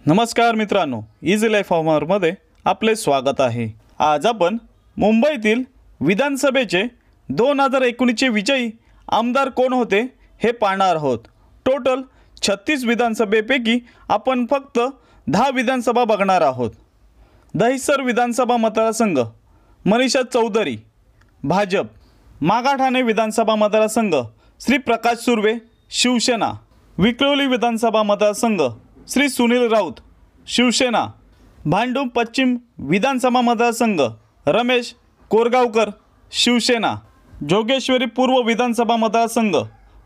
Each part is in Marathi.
नमस्कार मित्रांनो, इझी लाईफ फार्मरमध्ये आपले स्वागत आहे। आज आपण मुंबईतील विधानसभेचे 2019चे विजयी आमदार कोण होते हे पाहणार आहोत। टोटल 36 विधानसभेपैकी आपण फक्त 10 विधानसभा बघणार आहोत। दहिसर विधानसभा मतदारसंघ मनीषा चौधरी भाजप, मागाठाणे विधानसभा मतदारसंघ श्री प्रकाश सुर्वे शिवसेना, विक्रोली विधानसभा मतदारसंघ श्री सुनील राऊत शिवसेना, भांडुप पश्चिम विधानसभा मतदारसंघ रमेश कोरगावकर शिवसेना, जोगेश्वरी पूर्व विधानसभा मतदारसंघ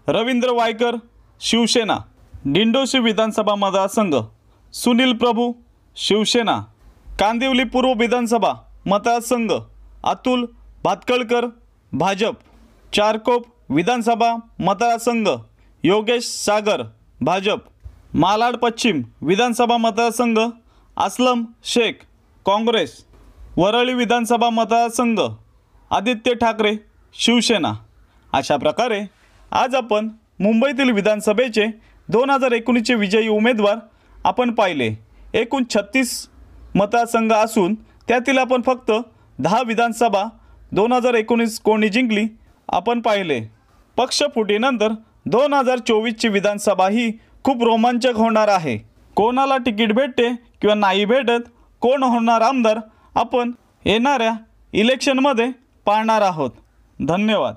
रवींद्र वायकर शिवसेना, दिंडोशी विधानसभा मतदारसंघ सुनील प्रभू शिवसेना, कांदिवली पूर्व विधानसभा मतदारसंघ अतुल भातखळकर भाजप, चारकोप विधानसभा मतदारसंघ योगेश सागर भाजप, मालाड पश्चिम विधानसभा मतदारसंघ असलम शेख काँग्रेस, वरळी विधानसभा मतदारसंघ आदित्य ठाकरे शिवसेना। अशा प्रकारे आज आपण मुंबईतील विधानसभेचे 2019चे विजयी उमेदवार आपण पाहिले। एकूण 36 मतदारसंघ असून त्यातील आपण फक्त 10 विधानसभा 2019 कोणी जिंकली आपण पाहिले। पक्षफुटीनंतर 2024ची विधानसभा ही खूप रोमांचक होणार आहे। कोणाला तिकीट भेटते किंवा नाही भेटत, कोण होणार आमदार, आपण येणाऱ्या इलेक्शनमध्ये पाहणार आहोत। धन्यवाद।